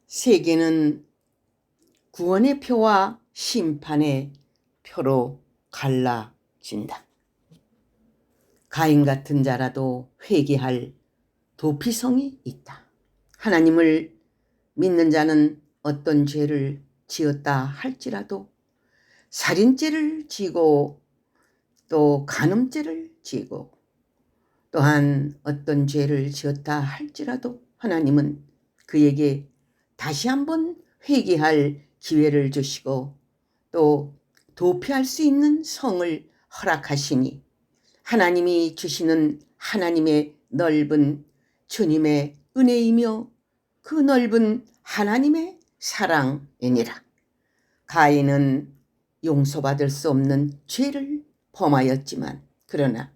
세계는 구원의 표와 심판의 표로 갈라진다. 가인 같은 자라도 회개할 도피성이 있다. 하나님을 믿는 자는 어떤 죄를 지었다 할지라도 살인죄를 지고 또 간음죄를 지고 또한 어떤 죄를 지었다 할지라도 하나님은 그에게 다시 한번 회개할 기회를 주시고 또 도피할 수 있는 성을 허락하시니 하나님이 주시는 하나님의 넓은 주님의 은혜이며 그 넓은 하나님의 사랑이니라. 가인은 용서받을 수 없는 죄를 범하였지만 그러나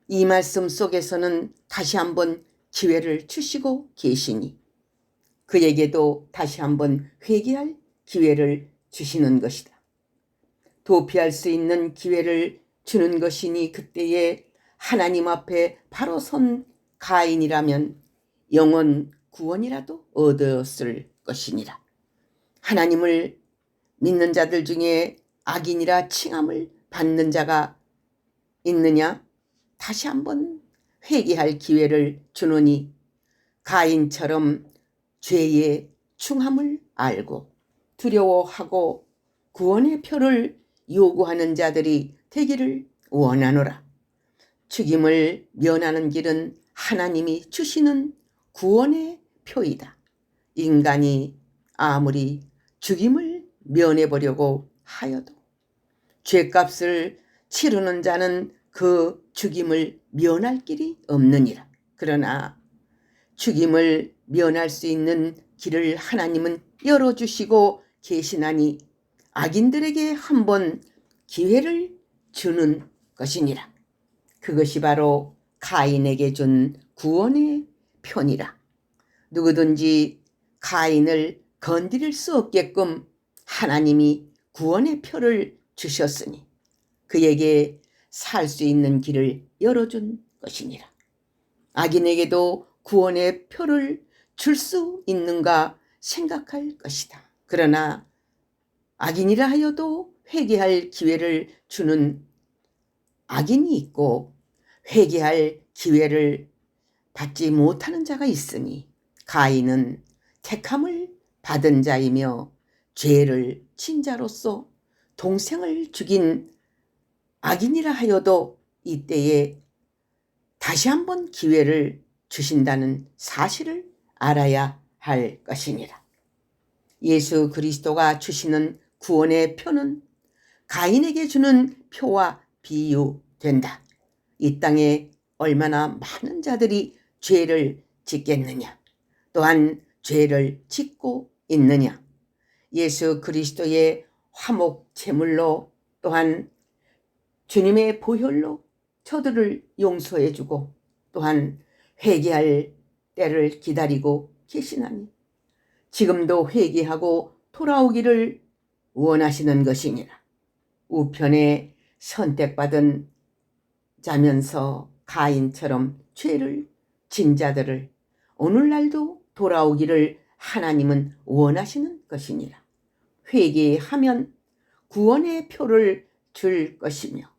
이 말씀 속에서는 다시 한번 기회를 주시고 계시니 그에게도 다시 한번 회개할 기회를 주시는 것이다. 도피할 수 있는 기회를 주는 것이니 그때에 하나님 앞에 바로 선 가인이라면 영원 구원이라도 얻었을 것이니라. 하나님을 믿는 자들 중에 악인이라 칭함을 받는 자가 있느냐? 다시 한번 회개할 기회를 주노니 가인처럼 죄의 중함을 알고 두려워하고 구원의 표를 요구하는 자들이 되기를 원하노라. 죽임을 면하는 길은 하나님이 주시는 구원의 표이다. 인간이 아무리 죽임을 면해보려고 하여도 죄값을 치르는 자는 그 죽임을 면할 길이 없느니라. 그러나 죽임을 면할 수 있는 길을 하나님은 열어주시고 계시나니 악인들에게 한번 기회를 주는 것이니라. 그것이 바로 가인에게 준 구원의 표니라. 누구든지 가인을 건드릴 수 없게끔 하나님이 구원의 표를 주셨으니 그에게 살 수 있는 길을 열어준 것이니라. 악인에게도 구원의 표를 줄 수 있는가 생각할 것이다. 그러나 악인이라 하여도 회개할 기회를 주는 악인이 있고 회개할 기회를 받지 못하는 자가 있으니 가인은 택함을 받은 자이며 죄를 진 자로서 동생을 죽인 악인이라 하여도 이때에 다시 한번 기회를 주신다는 사실을 알아야 할 것이니라. 예수 그리스도가 주시는 구원의 표는 가인에게 주는 표와 비유된다. 이 땅에 얼마나 많은 자들이 죄를 짓겠느냐, 또한 죄를 짓고 있느냐. 예수 그리스도의 화목 제물로 또한 주님의 보혈로 저들을 용서해주고 또한 회개할 때를 기다리고 계시나니 지금도 회개하고 돌아오기를 원하시는 것이니라. 우편에 선택받은 자면서 가인처럼 죄를 진 자들을 오늘날도 돌아오기를 하나님은 원하시는 것이니라. 회개하면 구원의 표를 줄 것이며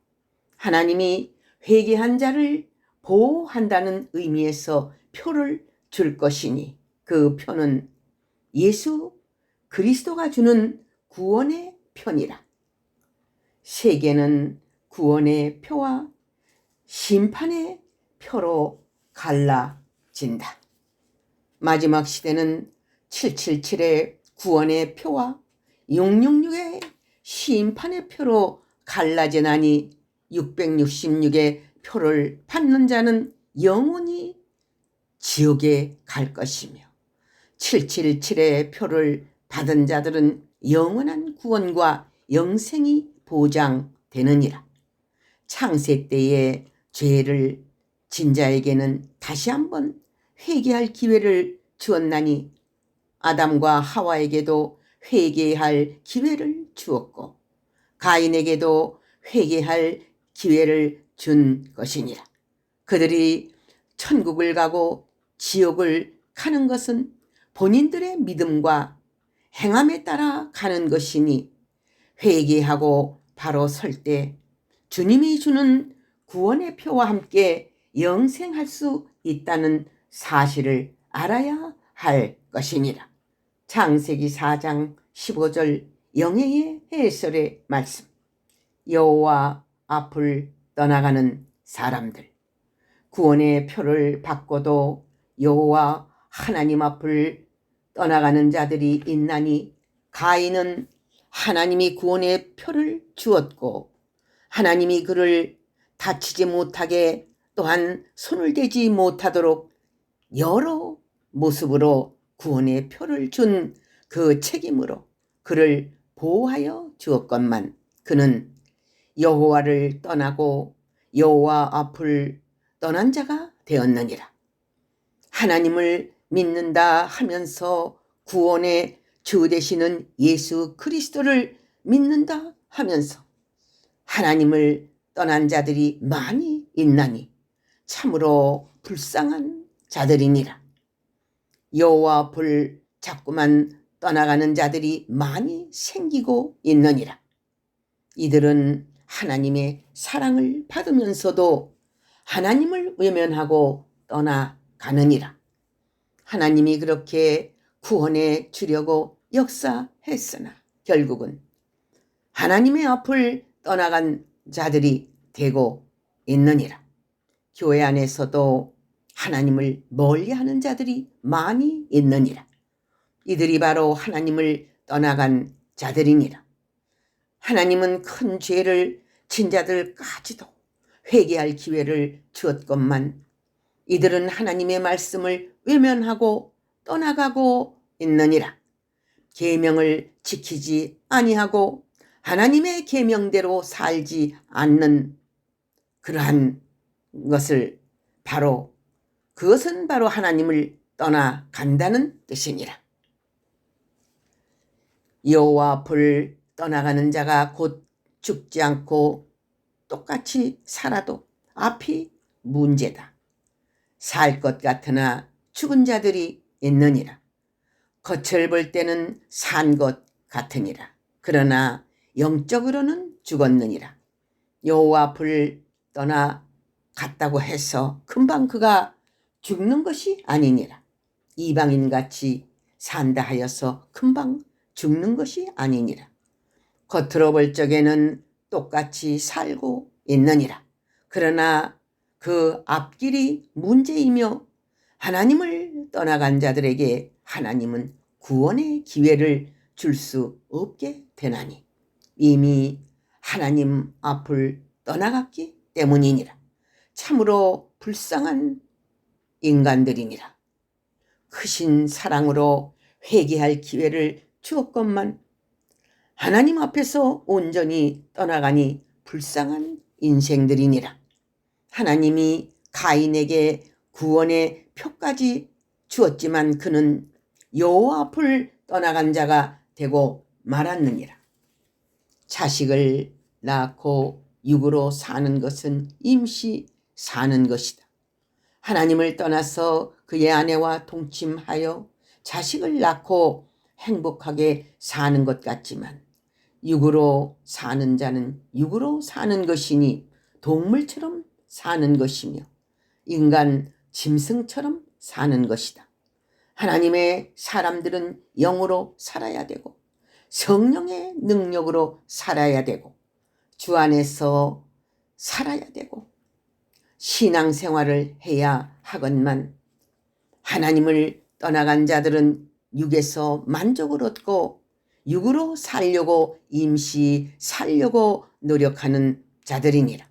하나님이 회개한 자를 보호한다는 의미에서 표를 줄 것이니 그 표는 예수 그리스도가 주는 구원의 표니라. 세계는 구원의 표와 심판의 표로 갈라진다. 마지막 시대는 777의 구원의 표와 666의 심판의 표로 갈라지나니 666의 표를 받는 자는 영원히 지옥에 갈 것이며 777의 표를 받은 자들은 영원한 구원과 영생이 보장되느니라. 창세 때에 죄를 진 자에게는 다시 한번 회개할 기회를 주었나니 아담과 하와에게도 회개할 기회를 주었고 가인에게도 회개할 기회를 준 것이니라. 그들이 천국을 가고 지옥을 가는 것은 본인들의 믿음과 행함에 따라 가는 것이니 회개하고 바로 설 때 주님이 주는 구원의 표와 함께 영생할 수 있다는 사실을 알아야 할 것이니라. 창세기 4장 15절 영예의 해설의 말씀. 여호와 앞을 떠나가는 사람들. 구원의 표를 받고도 여호와 하나님 앞을 떠나가는 자들이 있나니 가인은 하나님이 구원의 표를 주었고 하나님이 그를 다치지 못하게 또한 손을 대지 못하도록 여러 모습으로 구원의 표를 준 그 책임으로 그를 보호하여 주었건만 그는 여호와를 떠나고 여호와 앞을 떠난 자가 되었느니라. 하나님을 믿는다 하면서 구원의 주 되시는 예수 그리스도를 믿는다 하면서 하나님을 떠난 자들이 많이 있나니 참으로 불쌍한 자들이니라. 여호와 앞을 자꾸만 떠나가는 자들이 많이 생기고 있느니라. 이들은 하나님의 사랑을 받으면서도 하나님을 외면하고 떠나가느니라. 하나님이 그렇게 구원해 주려고 역사했으나 결국은 하나님의 앞을 떠나간 자들이 되고 있느니라. 교회 안에서도 하나님을 멀리하는 자들이 많이 있느니라. 이들이 바로 하나님을 떠나간 자들이니라. 하나님은 큰 죄를 진 자들까지도 회개할 기회를 주었건만 이들은 하나님의 말씀을 외면하고 떠나가고 있느니라. 계명을 지키지 아니하고 하나님의 계명대로 살지 않는 그러한 것을 그것은 바로 하나님을 떠나간다는 뜻이니라. 여호와 앞을 떠나가는 자가 곧 죽지 않고 똑같이 살아도 앞이 문제다. 살 것 같으나 죽은 자들이 있느니라. 겉을 볼 때는 산 것 같으니라. 그러나 영적으로는 죽었느니라. 여호와 앞을 떠나갔다고 해서 금방 그가 죽는 것이 아니니라. 이방인같이 산다 하여서 금방 죽는 것이 아니니라. 겉으로 볼 적에는 똑같이 살고 있느니라. 그러나 그 앞길이 문제이며 하나님을 떠나간 자들에게 하나님은 구원의 기회를 줄 수 없게 되나니 이미 하나님 앞을 떠나갔기 때문이니라. 참으로 불쌍한 인간들이니라. 크신 사랑으로 회개할 기회를 주었건만 하나님 앞에서 온전히 떠나가니 불쌍한 인생들이니라. 하나님이 가인에게 구원의 표까지 주었지만 그는 여호와 앞을 떠나간 자가 되고 말았느니라. 자식을 낳고 육으로 사는 것은 임시 사는 것이다. 하나님을 떠나서 그의 아내와 동침하여 자식을 낳고 행복하게 사는 것 같지만 육으로 사는 자는 육으로 사는 것이니 동물처럼 사는 것이며 인간 짐승처럼 사는 것이다. 하나님의 사람들은 영으로 살아야 되고 성령의 능력으로 살아야 되고 주 안에서 살아야 되고 신앙생활을 해야 하건만 하나님을 떠나간 자들은 육에서 만족을 얻고 육으로 살려고 임시 살려고 노력하는 자들이니라.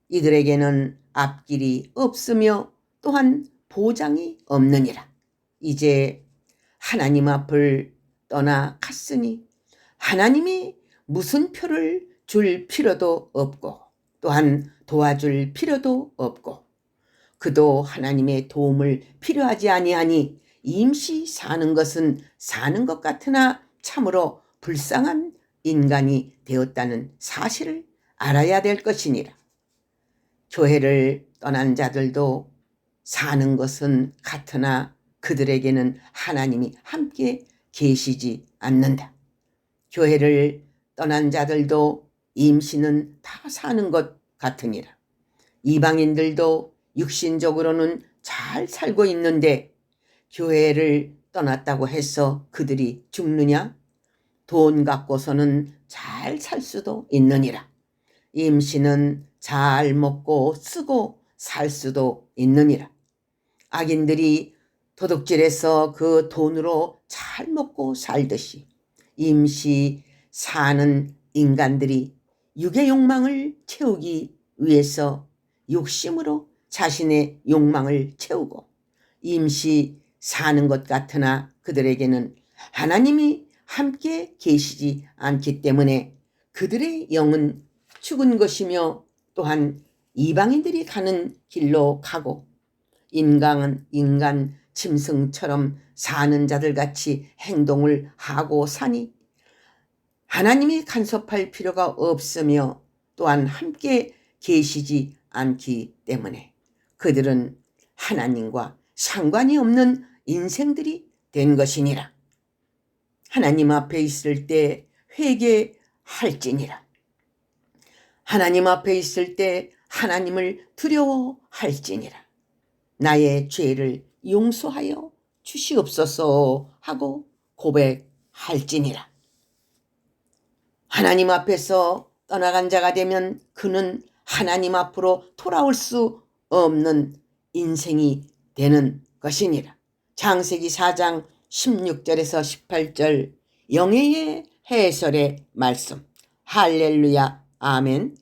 이들에게는 앞길이 없으며 또한 보장이 없느니라. 이제 하나님 앞을 떠나갔으니 하나님이 무슨 표를 줄 필요도 없고 또한 도와줄 필요도 없고 그도 하나님의 도움을 필요하지 아니하니 임시 사는 것은 사는 것 같으나 참으로 불쌍한 인간이 되었다는 사실을 알아야 될 것이니라. 교회를 떠난 자들도 사는 것은 같으나 그들에게는 하나님이 함께 계시지 않는다. 교회를 떠난 자들도 임신은 다 사는 것 같으니라. 이방인들도 육신적으로는 잘 살고 있는데 교회를 떠났다고 해서 그들이 죽느냐? 돈 갖고서는 잘 살 수도 있느니라. 임신은 잘 먹고 쓰고 살 수도 있느니라. 악인들이 도둑질해서 그 돈으로 잘 먹고 살듯이 임시 사는 인간들이 육의 욕망을 채우기 위해서 욕심으로 자신의 욕망을 채우고 임시 사는 것 같으나 그들에게는 하나님이 함께 계시지 않기 때문에 그들의 영은 죽은 것이며 또한 이방인들이 가는 길로 가고 인간 짐승처럼 사는 자들 같이 행동을 하고 사니 하나님이 간섭할 필요가 없으며 또한 함께 계시지 않기 때문에 그들은 하나님과 상관이 없는 인생들이 된 것이니라. 하나님 앞에 있을 때 회개할지니라. 하나님 앞에 있을 때 하나님을 두려워할지니라. 나의 죄를 용서하여 주시옵소서 하고 고백할지니라. 하나님 앞에서 떠나간 자가 되면 그는 하나님 앞으로 돌아올 수 없는 인생이 되는 것이니라. 창세기 4장 16절에서 18절 영예의 해설의 말씀. 할렐루야 아멘.